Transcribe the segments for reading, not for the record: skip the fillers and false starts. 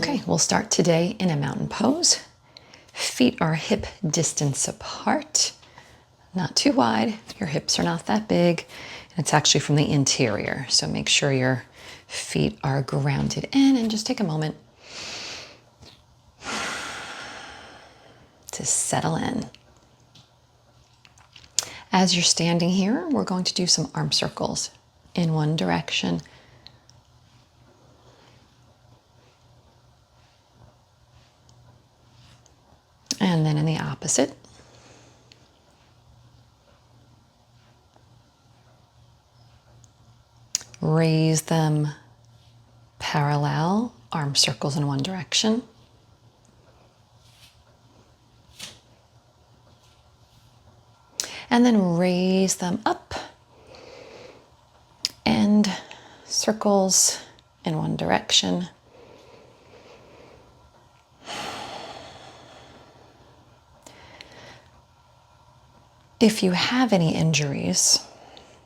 Okay, we'll start today in a mountain pose. Feet are hip distance apart, not too wide. Your hips are not that big. And it's actually from the interior, so make sure your feet are grounded in, and just take a moment to settle in. As you're standing here, we're going to do some arm circles in one direction. And then in the opposite. Raise them parallel, arm circles in one direction. And then raise them up and circles in one direction. If you have any injuries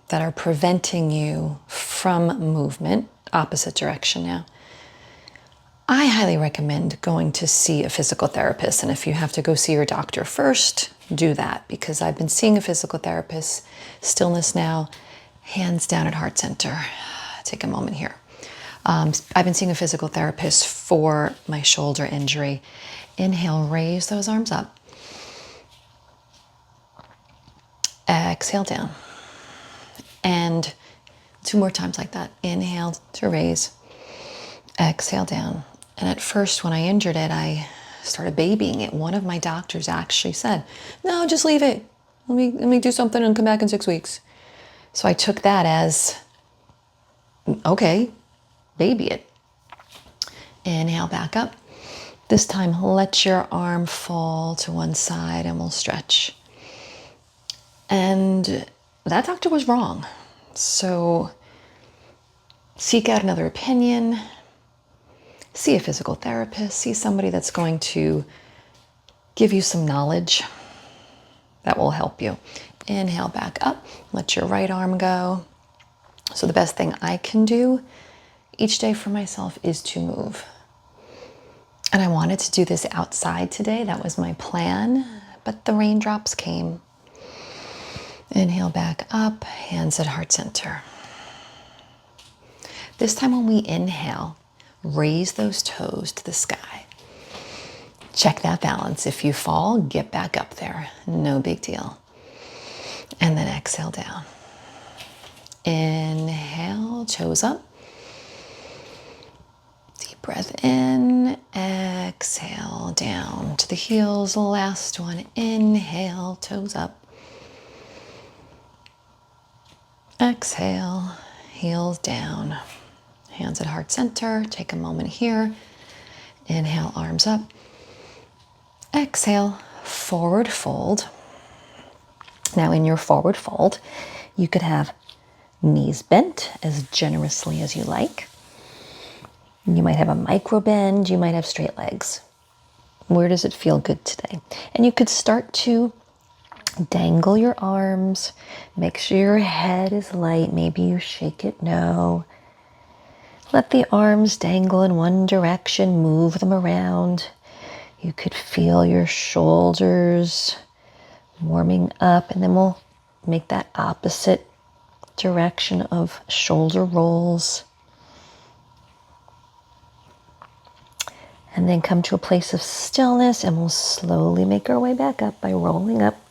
that are preventing you from movement, opposite direction now, I highly recommend going to see a physical therapist. And if you have to go see your doctor first, do that, because I've been seeing a physical therapist, Stillness Now, hands down at Heart Center. Take a moment here. I've been seeing a physical therapist for my shoulder injury. Inhale, raise those arms up. Exhale down. And 2 more times like that. Inhale to raise. Exhale down. And at first, when I injured it, I started babying it. One of my doctors actually said, "No, just leave it. Let me do something and come back in 6 weeks." So I took that as, okay, baby it. Inhale back up. This time, let your arm fall to one side and we'll stretch. And that doctor was wrong. So seek out another opinion. See a physical therapist. See somebody that's going to give you some knowledge that will help you. Inhale back up. Let your right arm go. So the best thing I can do each day for myself is to move. And I wanted to do this outside today. That was my plan, but the raindrops came. Inhale back up, hands at heart center. This time when we inhale, raise those toes to the sky. Check that balance. If you fall, get back up there. No big deal. And then exhale down. Inhale, toes up. Deep breath in, exhale down to the heels. Last one, inhale, toes up. Exhale, heels down. Hands at heart center. Take a moment here. Inhale, arms up. Exhale, forward fold. Now in your forward fold, you could have knees bent as generously as you like. You might have a micro bend. You might have straight legs. Where does it feel good today? And you could start to dangle your arms. Make sure your head is light. Maybe you shake it no. Let the arms dangle in one direction. Move them around. You could feel your shoulders warming up, and then we'll make that opposite direction of shoulder rolls. And then come to a place of stillness, and we'll slowly make our way back up by rolling up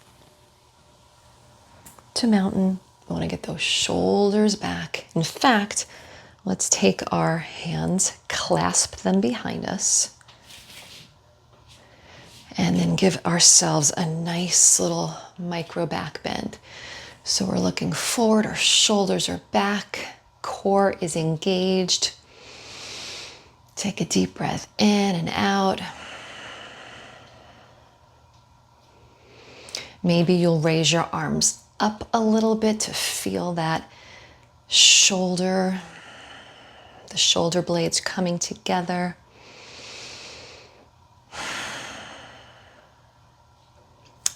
to mountain. We want to get those shoulders back. In fact, let's take our hands, clasp them behind us, and then give ourselves a nice little micro back bend. So we're looking forward, our shoulders are back, core is engaged. Take a deep breath in and out. Maybe you'll raise your arms up a little bit to feel that shoulder, the shoulder blades coming together.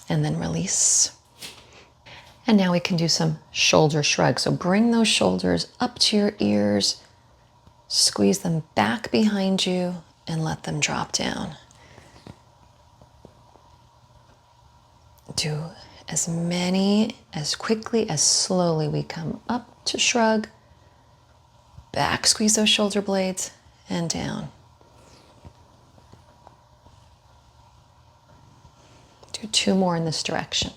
And then release. And now we can do some shoulder shrugs. So bring those shoulders up to your ears, squeeze them back behind you, and let them drop down. Do as many, as quickly, as slowly. We come up to shrug, back, squeeze those shoulder blades, and down. Do 2 more in this direction.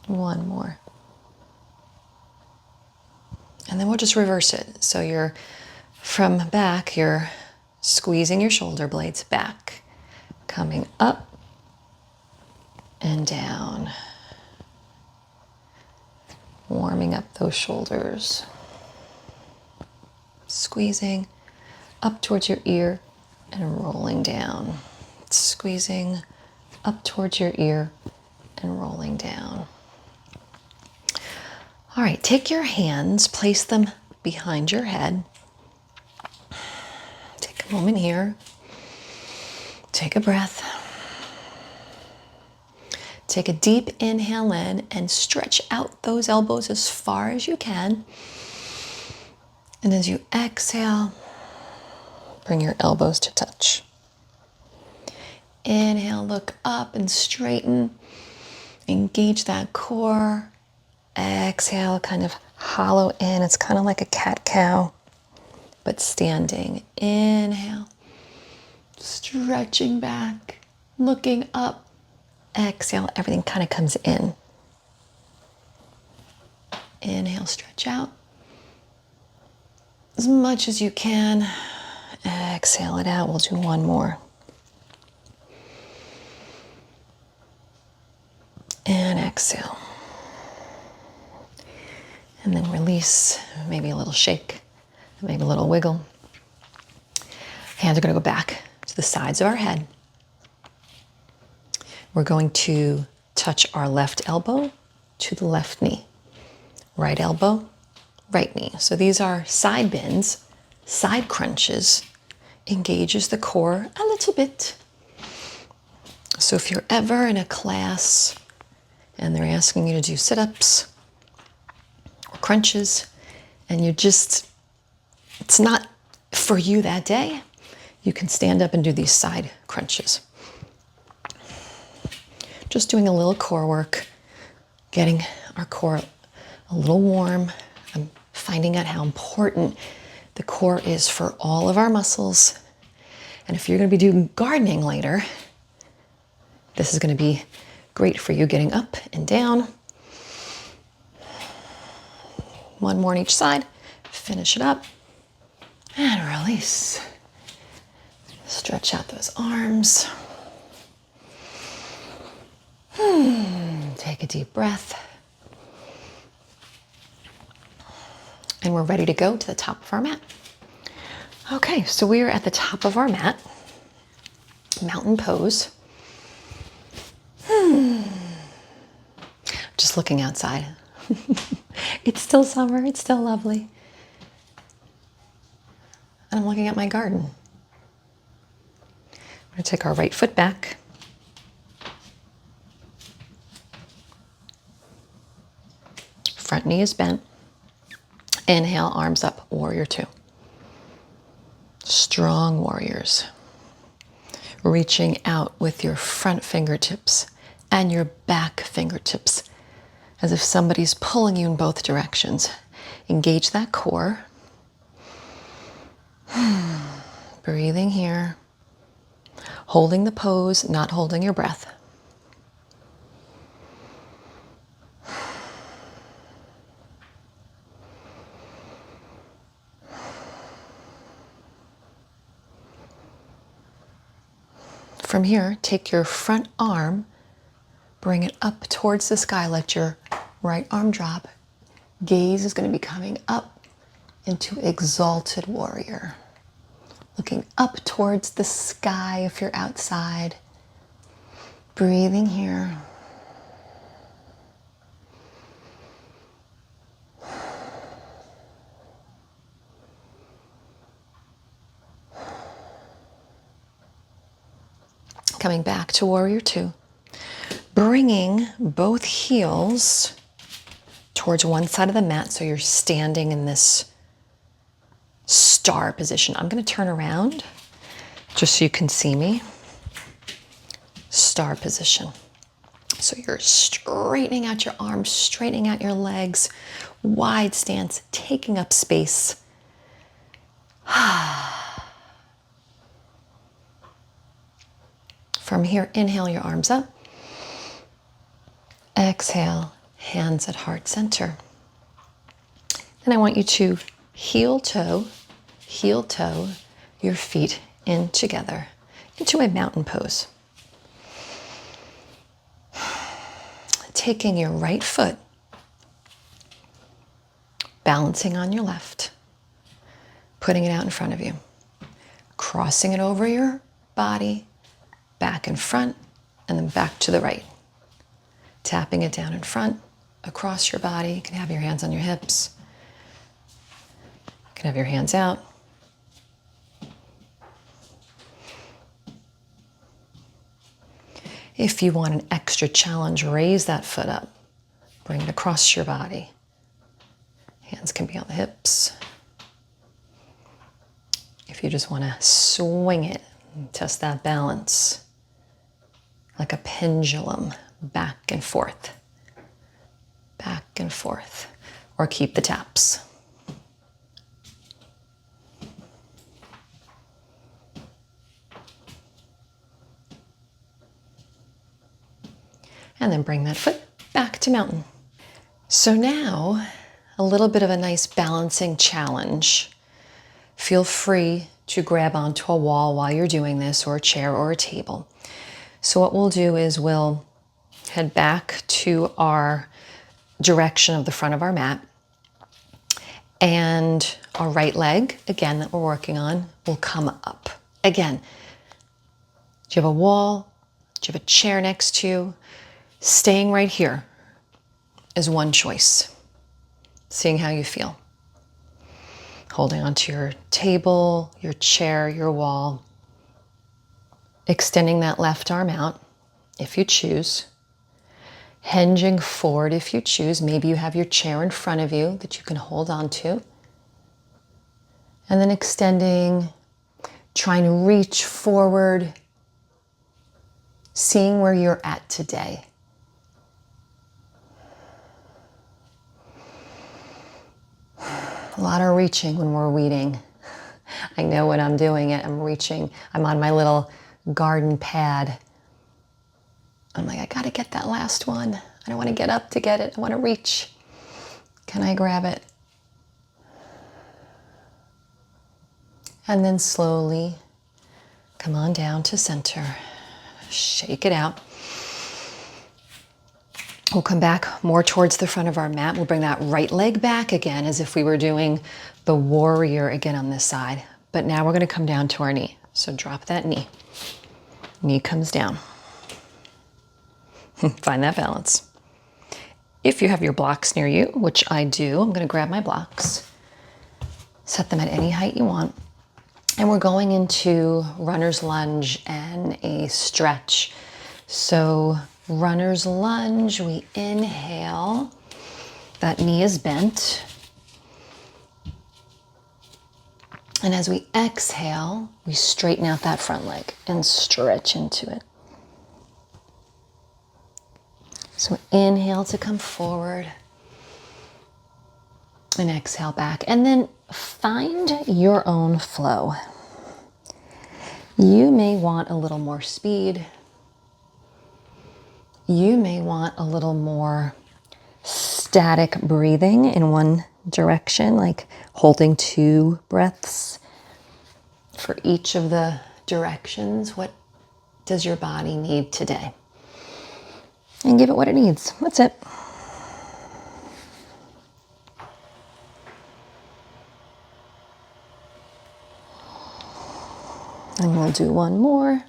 One more. And then we'll just reverse it. So you're from back, you're squeezing your shoulder blades back, coming up and down, warming up those shoulders, squeezing up towards your ear and rolling down, squeezing up towards your ear and rolling down. All right, take your hands, place them behind your head. Take a moment here. Take a breath. Take a deep inhale in and stretch out those elbows as far as you can. And as you exhale, bring your elbows to touch. Inhale, look up and straighten. Engage that core. Exhale, kind of hollow in. It's kind of like a cat-cow, but standing. Inhale, stretching back, looking up. Exhale, everything kind of comes in. Inhale, stretch out as much as you can. Exhale it out. We'll do one more. And exhale. And then release, maybe a little shake, maybe a little wiggle. Hands are going to go back to the sides of our head. We're going to touch our left elbow to the left knee. Right elbow, right knee. So these are side bends, side crunches. Engages the core a little bit. So if you're ever in a class and they're asking you to do sit-ups, crunches, and it's not for you that day, you can stand up and do these side crunches. Just doing a little core work, getting our core a little warm. I'm finding out how important the core is for all of our muscles. And if you're going to be doing gardening later, this is going to be great for you, getting up and down. One more on each side. Finish it up. And release. Stretch out those arms. Take a deep breath. And we're ready to go to the top of our mat. Okay, so we are at the top of our mat. Mountain pose. Just looking outside. It's still summer, it's still lovely. And I'm looking at my garden. We're going to take our right foot back. Front knee is bent. Inhale, arms up, warrior 2. Strong warriors. Reaching out with your front fingertips and your back fingertips, as if somebody's pulling you in both directions. Engage that core. Breathing here. Holding the pose, not holding your breath. From here, take your front arm, bring it up towards the sky. Let your right arm drop. Gaze is going to be coming up into exalted warrior. Looking up towards the sky if you're outside. Breathing here. Coming back to warrior 2. Bringing both heels towards one side of the mat, so you're standing in this star position. I'm going to turn around just so you can see me. Star position. So you're straightening out your arms, straightening out your legs, wide stance, taking up space. From here, inhale your arms up. Exhale, hands at heart center. Then I want you to heel toe your feet in together into a mountain pose. Taking your right foot, balancing on your left, putting it out in front of you, crossing it over your body, back in front, and then back to the right. Tapping it down in front, across your body. You can have your hands on your hips. You can have your hands out. If you want an extra challenge, raise that foot up. Bring it across your body. Hands can be on the hips. If you just want to swing it, test that balance. Like a pendulum, back and forth, or keep the taps. And then bring that foot back to mountain. So now, a little bit of a nice balancing challenge. Feel free to grab onto a wall while you're doing this, or a chair or a table. So what we'll do is we'll head back to our direction of the front of our mat, and our right leg, again, that we're working on, will come up. Again, do you have a wall? Do you have a chair next to you? Staying right here is one choice. Seeing how you feel. Holding onto your table, your chair, your wall. Extending that left arm out if you choose. Hinging forward if you choose. Maybe you have your chair in front of you that you can hold on to. And then extending, trying to reach forward, seeing where you're at today. A lot of reaching when we're weeding. I know when I'm doing it, I'm reaching. I'm on my little garden pad. I'm like, I gotta get that last one. I don't want to get up to get it. I want to reach. Can I grab it? And then slowly come on down to center. Shake it out. We'll come back more towards the front of our mat. We'll bring that right leg back again as if we were doing the warrior again on this side. But now we're going to come down to our knee. So drop that knee. Knee comes down. Find that balance. If you have your blocks near you, which I do, I'm going to grab my blocks. Set them at any height you want. And we're going into runner's lunge and a stretch. So runner's lunge, we inhale. That knee is bent. And as we exhale, we straighten out that front leg and stretch into it. So inhale to come forward and exhale back. And then find your own flow. You may want a little more speed. You may want a little more static breathing in one direction, like holding 2 breaths for each of the directions. What does your body need today? And give it what it needs. That's it. And we'll do one more.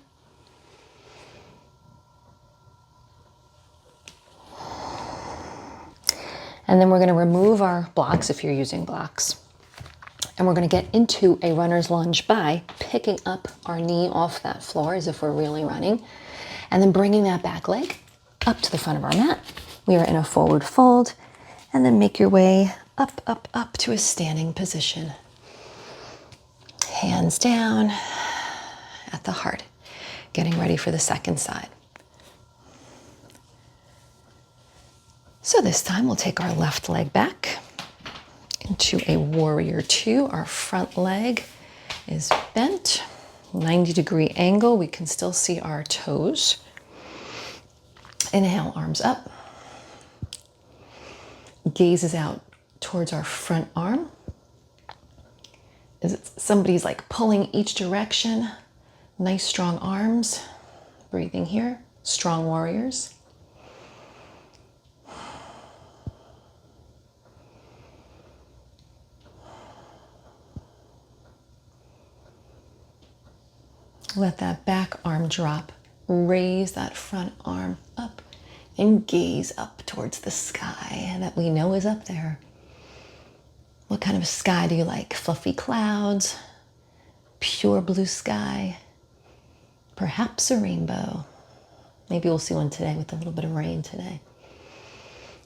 And then we're going to remove our blocks if you're using blocks. And we're going to get into a runner's lunge by picking up our knee off that floor as if we're really running. And then bringing that back leg up to the front of our mat. We are in a forward fold. And then make your way up, up, up to a standing position. hands down at the heart, getting ready for the second side. So this time we'll take our left leg back into a warrior two. Our front leg is bent, 90-degree angle. We can still see our toes. Inhale, arms up. Gaze is out towards our front arm. As somebody's like pulling each direction. Nice strong arms. Breathing here. Strong warriors. Let that back arm drop. Raise that front arm up and gaze up towards the sky that we know is up there. What kind of sky do you like? Fluffy clouds, pure blue sky, perhaps a rainbow. Maybe we'll see one today with a little bit of rain today.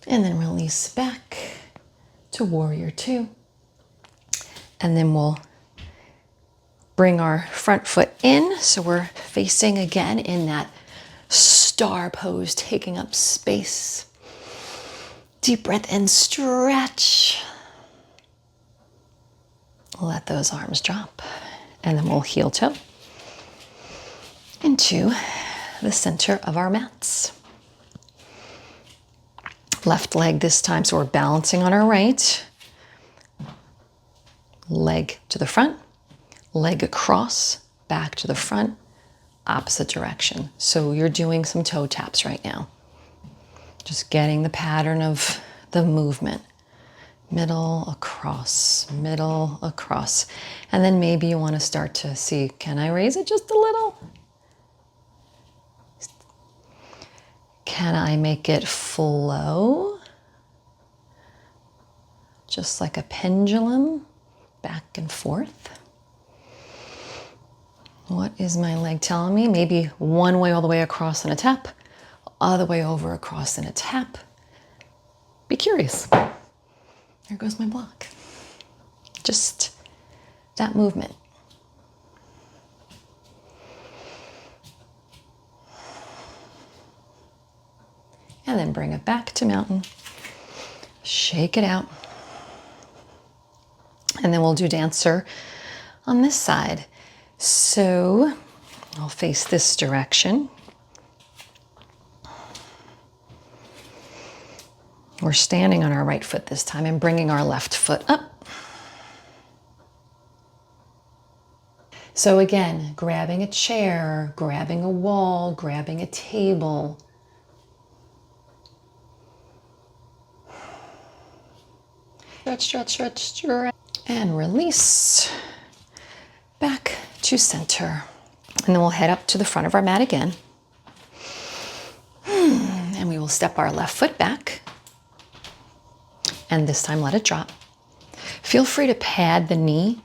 And then release back to warrior two. And then we'll bring our front foot in. So we're facing again in that star pose, taking up space. Deep breath in, stretch. Let those arms drop. And then we'll heel toe into the center of our mats. Left leg this time, so we're balancing on our right. Leg to the front, leg across, back to the front, opposite direction. So you're doing some toe taps right now. Just getting the pattern of the movement. Middle, across, middle, across. And then maybe you want to start to see, can I raise it just a little? Can I make it flow? Just like a pendulum, back and forth. What is my leg telling me? Maybe one way all the way across in a tap, other way over across in a tap. Be curious. There goes my block. Just that movement. And then bring it back to mountain. Shake it out. And then we'll do dancer on this side. So I'll face this direction. We're standing on our right foot this time and bringing our left foot up. So again, grabbing a chair, grabbing a wall, grabbing a table. Stretch, stretch, stretch, stretch. And release. Back to center. And then we'll head up to the front of our mat again. And we will step our left foot back. And this time let it drop. Feel free to pad the knee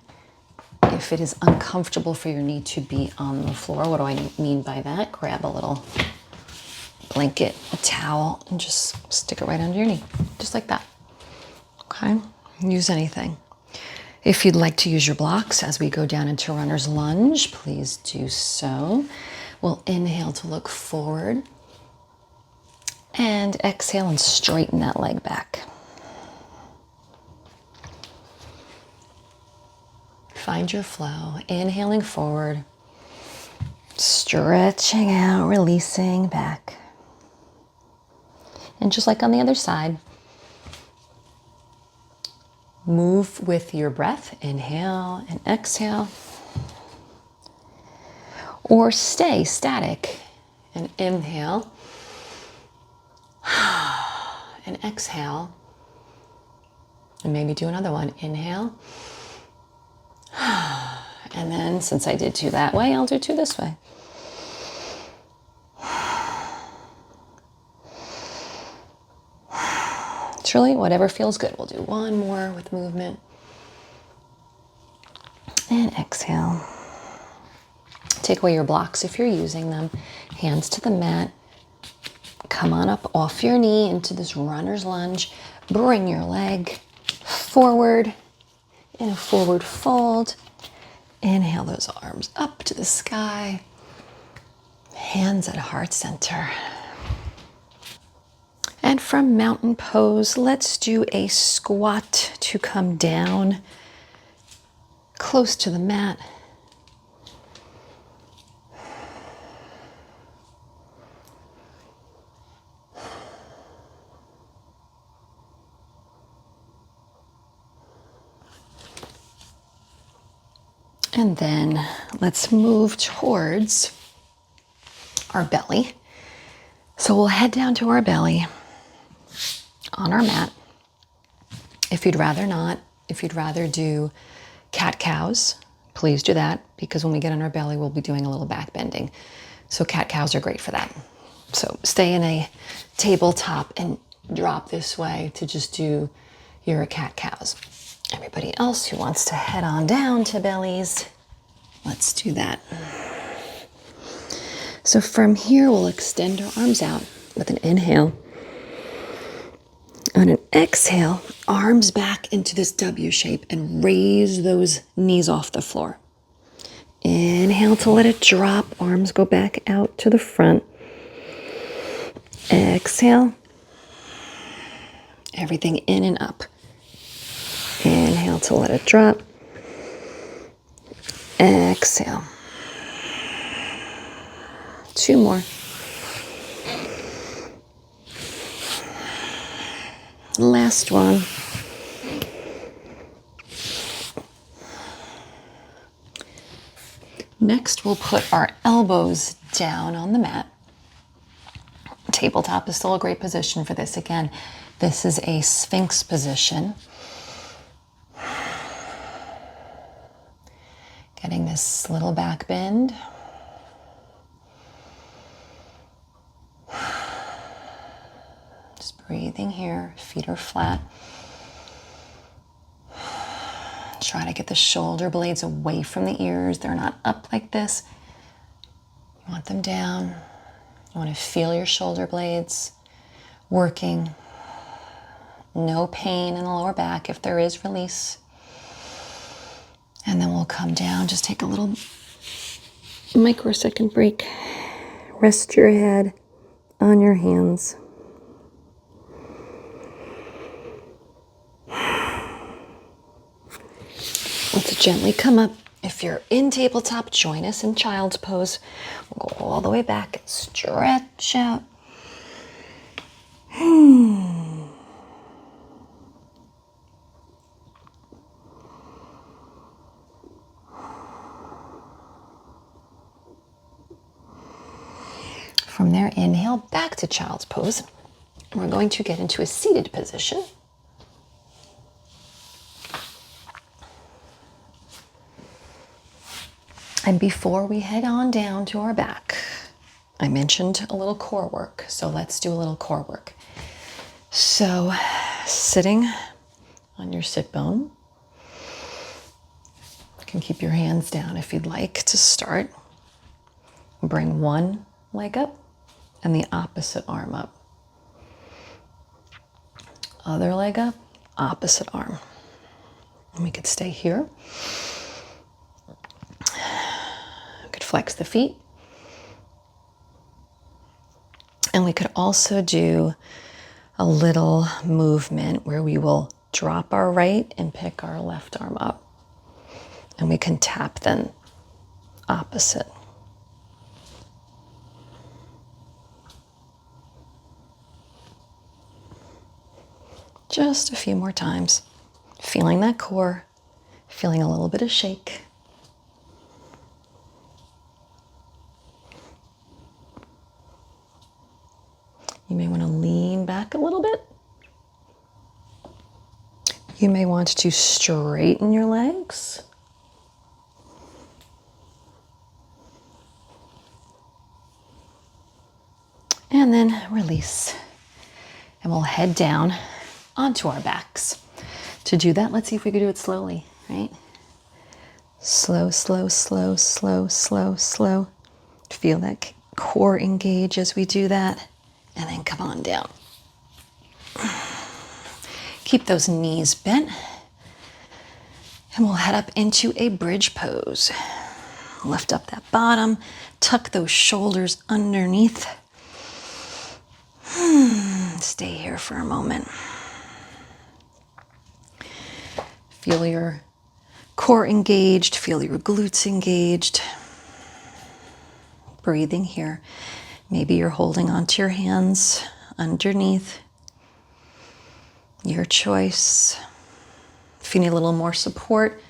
if it is uncomfortable for your knee to be on the floor. What do I mean by that? Grab a little blanket, a towel, and just stick it right under your knee, just like that. Okay? Use anything. If you'd like to use your blocks as we go down into runner's lunge, please do so. We'll inhale to look forward and exhale and straighten that leg back. Find your flow, inhaling forward, stretching out, releasing back. And just like on the other side, move with your breath, inhale and exhale. Or stay static and inhale and exhale. And maybe do another one, inhale. And then since I did two that way, I'll do two this way. Truly, whatever feels good. We'll do one more with movement. And exhale. Take away your blocks if you're using them. Hands to the mat. Come on up off your knee into this runner's lunge. Bring your leg forward in a forward fold. Inhale those arms up to the sky. Hands at heart center. And from mountain pose, let's do a squat to come down close to the mat. And then let's move towards our belly. So we'll head down to our belly on our mat. If you'd rather not, if you'd rather do cat-cows, please do that, because when we get on our belly, we'll be doing a little back bending. So cat-cows are great for that. So stay in a tabletop and drop this way to just do your cat-cows. Everybody else who wants to head on down to bellies, let's do that. So from here, we'll extend our arms out with an inhale. On an exhale, arms back into this W shape and raise those knees off the floor. Inhale to let it drop, arms go back out to the front. Exhale, everything in and up. Inhale to let it drop. Exhale. 2 more. Last one. Next, we'll put our elbows down on the mat. Tabletop is still a great position for this. Again, this is a Sphinx position. Getting this little back bend. Just breathing here, feet are flat. Try to get the shoulder blades away from the ears. They're not up like this. You want them down. You want to feel your shoulder blades working. No pain in the lower back. If there is, release. And then we'll come down. Just take a little microsecond break. Rest your head on your hands. Let's gently come up. If you're in tabletop, join us in child's pose. We'll go all the way back and stretch out. From there, inhale back to child's pose. We're going to get into a seated position. And before we head on down to our back, I mentioned a little core work. So let's do a little core work. So sitting on your sit bone, you can keep your hands down if you'd like to start. Bring one leg up and the opposite arm up. Other leg up, opposite arm. And we could stay here. We could flex the feet. And we could also do a little movement where we will drop our right and pick our left arm up. And we can tap then opposite. Just a few more times. Feeling that core, feeling a little bit of shake. You may want to lean back a little bit. You may want to straighten your legs. And then release. And we'll head down onto our backs. To do that, let's see if we can do it slowly, right? Slow, slow, slow, slow, slow, slow. Feel that core engage as we do that. And then come on down. Keep those knees bent. And we'll head up into a bridge pose. Lift up that bottom, tuck those shoulders underneath. Stay here for a moment. Feel your core engaged, feel your glutes engaged. Breathing here. Maybe you're holding onto your hands underneath. Your choice. If you need a little more support,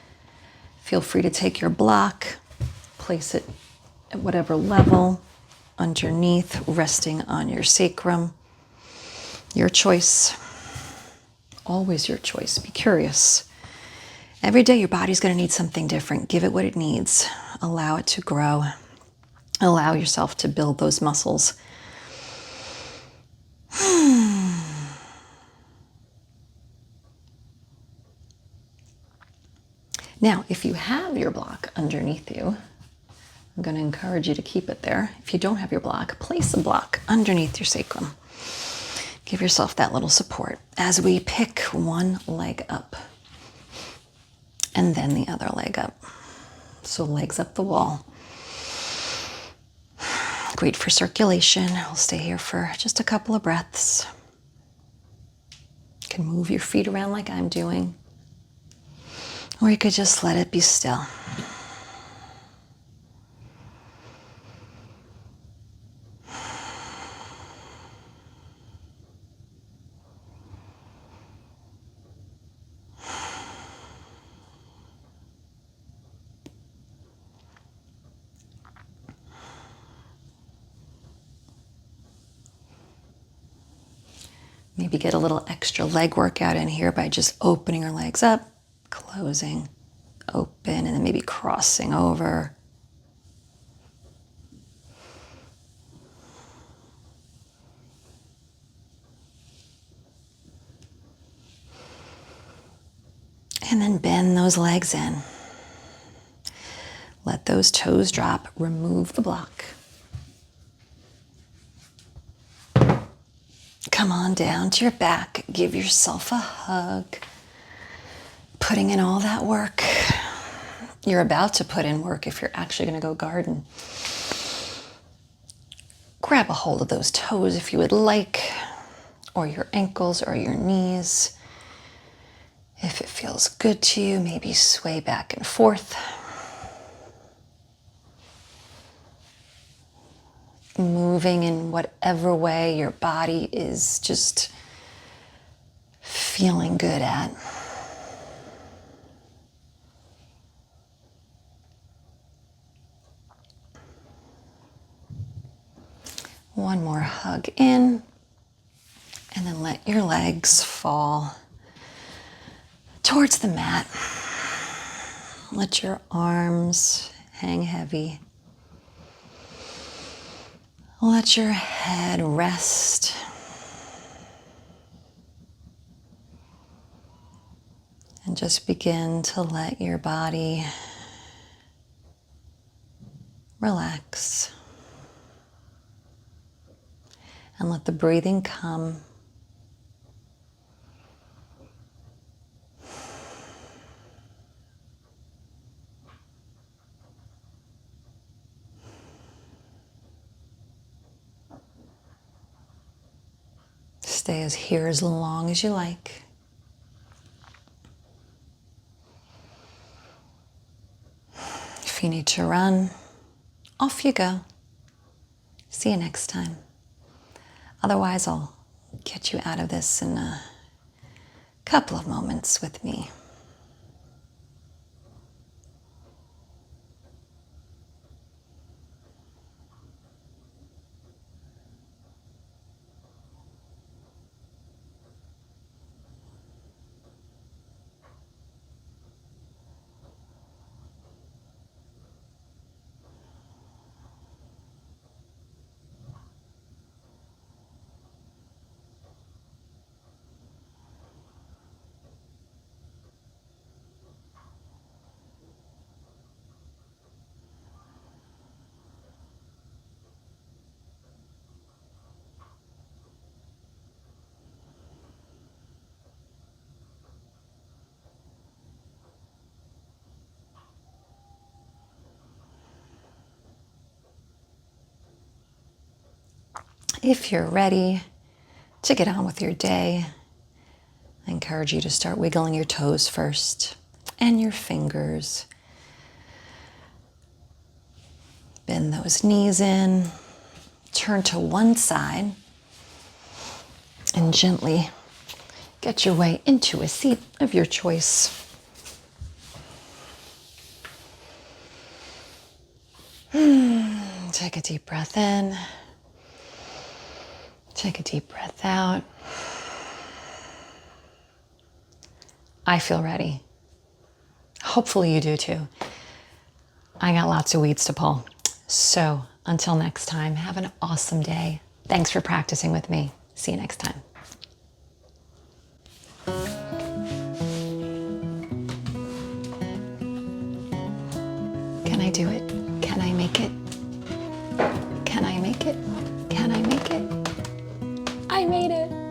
feel free to take your block, place it at whatever level underneath, resting on your sacrum. Your choice. Always your choice. Be curious. Every day your body's going to need something different. Give it what it needs. Allow it to grow. Allow yourself to build those muscles. Now, if you have your block underneath you, I'm going to encourage you to keep it there. If you don't have your block, place a block underneath your sacrum. Give yourself that little support as we pick one leg up and then the other leg up. So legs up the wall. Great for circulation. We'll stay here for just a couple of breaths. You can move your feet around like I'm doing, or you could just let it be still. Maybe get a little extra leg workout in here by just opening your legs up, closing, open, and then maybe crossing over. And then bend those legs in. Let those toes drop. Remove the block. Come on down to your back. Give yourself a hug. Putting in all that work. You're about to put in work if you're actually going to go garden. Grab a hold of those toes if you would like, or your ankles or your knees. If it feels good to you, maybe sway back and forth. Moving in whatever way your body is just feeling good at. One more hug in, and then let your legs fall towards the mat. Let your arms hang heavy. Let your head rest. And just begin to let your body relax. And let the breathing come. Stay here as long as you like. If you need to run, off you go. See you next time. Otherwise, I'll get you out of this in a couple of moments with me. if you're ready to get on with your day, I encourage you to start wiggling your toes first and your fingers. Bend those knees in, turn to one side, and gently get your way into a seat of your choice. Take a deep breath in. Take a deep breath out. I feel ready. Hopefully you do too. I got lots of weeds to pull. So until next time, have an awesome day. Thanks for practicing with me. See you next time. Can I do it? Can I make it? Can I make it? Can I make it? I made it.